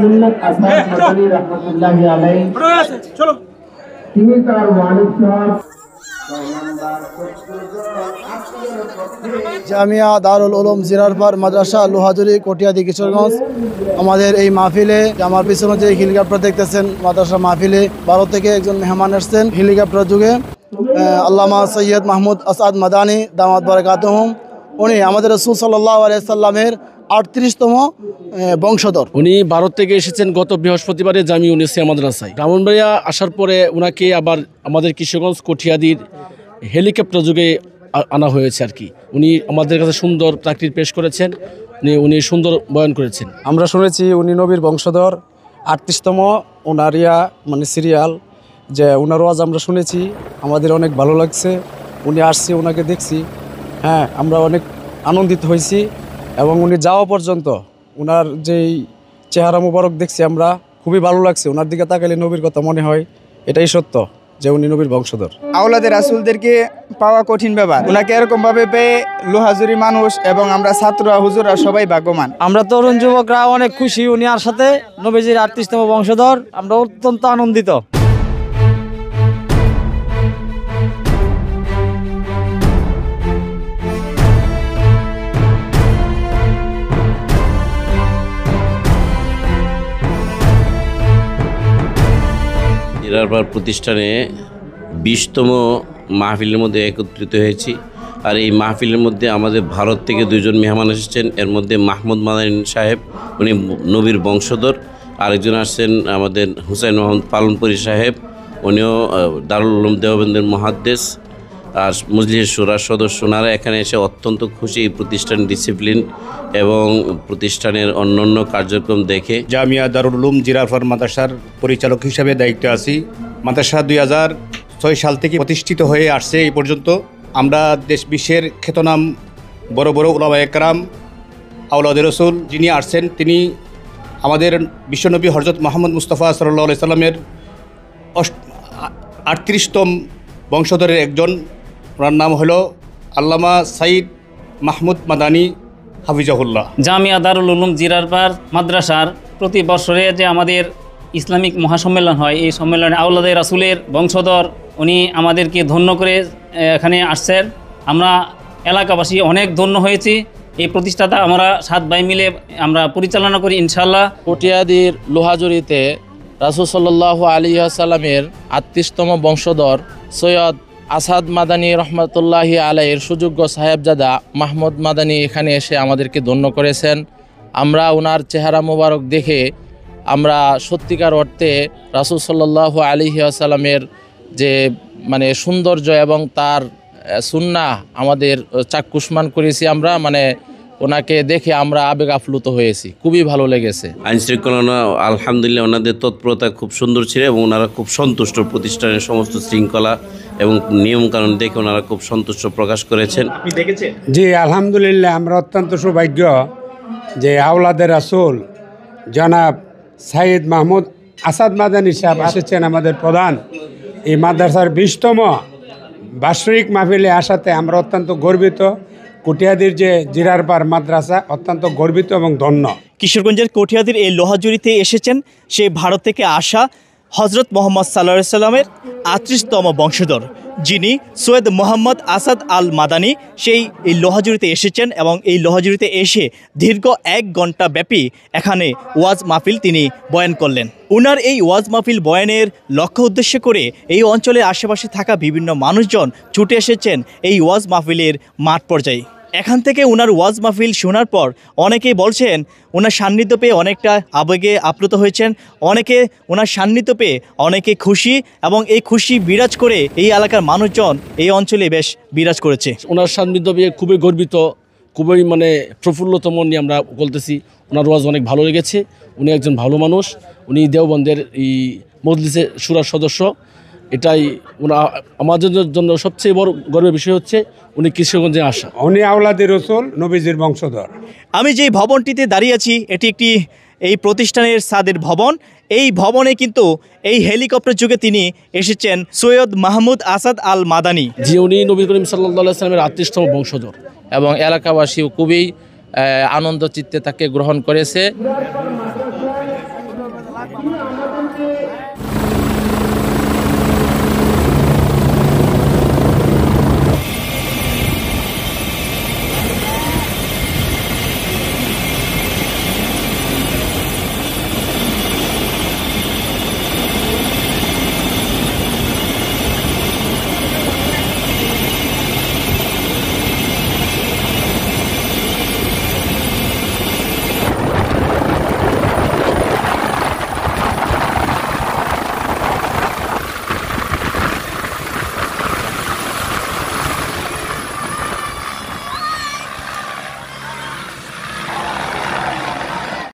মুহাম্মদ আসাদ মাদানী রাহমাতুল্লাহি আলাইহি চলো তিনি তার ওয়ালিদ সাহেব জামিয়া দারুল উলুম জিরারপার মাদ্রাসা লোহাজুরি কটিয়াদি কিশোরগঞ্জ। আমাদের এই মাহফিলে আমার পিছনে যে হেলিকপ্টার দেখতেছেন মাদ্রাসা মাহফিলে ভারত থেকে একজন মেহমান এসছেন হেলিকপ্টার যুগে আল্লামা সৈয়দ মাহমুদ আসাদ মাদানী দামাত বারাকাতুহুম। উনি আমাদের রাসূল সাল্লাল্লাহু আলাইহি সাল্লামের 38তম বংশধর। উনি ভারত থেকে এসেছেন গত বৃহস্পতিবারে জামিয়া উনিসিয়া মাদ্রাসায়। ব্রাহ্মণবাড়িয়া আসার পরে ওনাকে আবার আমাদের কিশোরগঞ্জ কটিয়াদির হেলিকপ্টার যুগে আনা হয়েছে আর কি। উনি আমাদের কাছে সুন্দর তাকরির পেশ করেছেন, উনি সুন্দর বয়ান করেছেন। আমরা শুনেছি উনি নবীর বংশধর, 38তম ওনারিয়া মানে সিরিয়াল যে ওনার ওয়াজ আমরা শুনেছি, আমাদের অনেক ভালো লাগছে। উনি আসছি, ওনাকে দেখছি, হ্যাঁ আমরা অনেক আনন্দিত হয়েছি। এবং উনি যাওয়া পর্যন্ত ওনার যেই চেহারা মুবারক দেখছি আমরা, খুবই ভালো লাগছে। ওনার দিকে তাকালে নবীর কথা মনে হয়, এটাই সত্য যে উনি নবীর বংশধর। আওলাদের রাসূলদেরকে পাওয়া কঠিন ব্যাপার, ওনাকে এরকম ভাবে পেয়ে লোহাজুরি মানুষ এবং আমরা ছাত্ররা হুজুররা সবাই ভাগ্যবান। আমরা তরুণ যুবকরা অনেক খুশি উনি আর সাথে নবীজির 38তম বংশধর, আমরা অত্যন্ত আনন্দিত। জিরারপার প্রতিষ্ঠানে 20তম মাহফিলের মধ্যে একত্রিত হয়েছি। আর এই মাহফিলের মধ্যে আমাদের ভারত থেকে 2জন মেহমান এসেছেন। এর মধ্যে মাহমুদ মাদানী সাহেব, উনি নবীর বংশধর। আরেকজন আসছেন আমাদের হুসাইন মোহাম্মদ পালনপুরি সাহেব, উনিও দারুল উলুম দেওবন্দের মুহাদ্দিস আর মজলিস শুরার সদস্য। ওনারা এখানে এসে অত্যন্ত খুশি এই প্রতিষ্ঠানের ডিসিপ্লিন এবং প্রতিষ্ঠানের অন্যান্য কার্যক্রম দেখে। জামিয়া দারুল উলুম জিরারপার মাদ্রাসার পরিচালক হিসাবে দায়িত্বে আছি। মাদ্রাসা 2006 সাল থেকে প্রতিষ্ঠিত হয়ে আসছে এই পর্যন্ত। আমরা দেশ বিশ্বের খ্যাতনাম বড় বড় উলামায়ে কেরাম আওলাদে রাসূল যিনি আসছেন, তিনি আমাদের বিশ্বনবী হযরত মুহাম্মদ মুস্তাফা সাল্লাল্লাহু আলাইহি সাল্লামের 38তম বংশধরের একজন। ওনার নাম হলো আল্লামা সাইদ মাহমুদ মাদানী হাফিজাহুল্লাহ। জামিয়া দারুল উলুম জিরারপার মাদ্রাসার প্রতি বছরে যে আমাদের ইসলামিক মহাসম্মেলন হয়, এই সম্মেলনে আওলাদে রাসূলের বংশধর উনি আমাদেরকে ধন্য করে এখানে আসছেন। আমরা এলাকাবাসী অনেক ধন্য হয়েছি। এই প্রতিষ্ঠাতা আমরা 7 ভাই মিলে আমরা পরিচালনা করি ইনশাআল্লাহ। কটিয়াদির লোহাজুরিতে রাসূল সাল্লাল্লাহু আলাইহি ওয়াসাল্লামের 38তম বংশধর সৈয়দ আসাদ মাদানী রহমতুল্লাহি আলাইহির সুযোগ্য সাহেবজাদা মাহমুদ মাদানী এখানে এসে আমাদেরকে ধন্য করেছেন। আমরা ওনার চেহারা মোবারক দেখে আমরা সত্যিকার অর্থে রাসূল সাল্লাল্লাহু আলাইহি ওয়াসাল্লামের যে মানে সৌন্দর্য এবং তার সুন্নাহ আমাদের চাক্ষুষ্মান করেছি। আমরা মানে ওনাকে দেখে আমরা আবেগ আপ্লুত হয়েছি, খুবই ভালো লেগেছে। আইন শৃঙ্খলা আলহামদুলিল্লাহ ওনাদের তৎপরতা খুব সুন্দর ছিল এবং ওনারা খুব সন্তুষ্ট। প্রতিষ্ঠানের সমস্ত শৃঙ্খলা এবং নিয়মকানুন দেখে ওনারা খুব সন্তুষ্ট প্রকাশ করেছেন। আপনি দেখেছেন? জি আলহামদুলিল্লাহ, আমরা অত্যন্ত সৌভাগ্য যে আওলাদে রাসূল জনাব সাইদ মাহমুদ আসাদ মাদানী সাহেব এসেছেন আমাদের প্রধান। এই মাদ্রাসার 20তম বার্ষিক মাহফিলে আসাতে আমরা অত্যন্ত গর্বিত। কটিয়াদির যে জিরারপার মাদ্রাসা অত্যন্ত গর্বিত এবং ধন্য। কিশোরগঞ্জের কটিয়াদির এই লোহাজুরিতে এসেছেন সেই ভারত থেকে আসা হজরত মোহাম্মদ সাল্লাল্লাহু আলাইহি সাল্লামের 38তম বংশধর, যিনি সৈয়দ মোহাম্মদ আসাদ আল মাদানী, সেই এই লোহাজুরিতে এসেছেন এবং এই লোহাজুরিতে এসে দীর্ঘ 1 ঘন্টা ব্যাপী এখানে ওয়াজ মাহফিল তিনি বয়ান করলেন। উনার এই ওয়াজ মাহফিল বয়ানের লক্ষ্য উদ্দেশ্য করে এই অঞ্চলের আশেপাশে থাকা বিভিন্ন মানুষজন ছুটে এসেছেন এই ওয়াজ মাহফিলের মাঠ পর্যায়ে। এখান থেকে ওনার ওয়াজ মাহফিল শোনার পর অনেকেই বলছেন ওনার সান্নিধ্য পেয়ে অনেকটা আবেগে আপ্লুত হয়েছেন, অনেকে ওনার সান্নিধ্য পেয়ে অনেকে খুশি এবং এই খুশি বিরাজ করে এই এলাকার মানুষজন এই অঞ্চলে বেশ বিরাজ করেছে। ওনার সান্নিধ্য পেয়ে খুবই গর্বিত, খুবই মানে প্রফুল্লত মন নিয়ে আমরা বলতেছি। ওনার ওয়াজ অনেক ভালো লেগেছে। উনি একজন ভালো মানুষ, উনি দেওবন্দের এই মজলিসে শুরার সদস্য। এটাই আমাদের জন্য সবচেয়ে বড় গর্বের বিষয় হচ্ছে উনি কিশোরগঞ্জে আসা। উনি আওলাদে রাসূল নবীজির বংশধর। আমি যেই ভবনটিতে দাঁড়িয়ে আছি এটি একটি এই প্রতিষ্ঠানের ছাদের ভবন। এই ভবনে কিন্তু এই হেলিকপ্টার যুগে তিনি এসেছেন সৈয়দ মাহমুদ আসাদ আল মাদানী, যে উনি নবী করিম সাল্লাল্লাহু আলাইহি ওয়াসাল্লামের 38তম বংশধর। এবং এলাকাবাসীও খুবই আনন্দ চিত্তে তাকে গ্রহণ করেছে।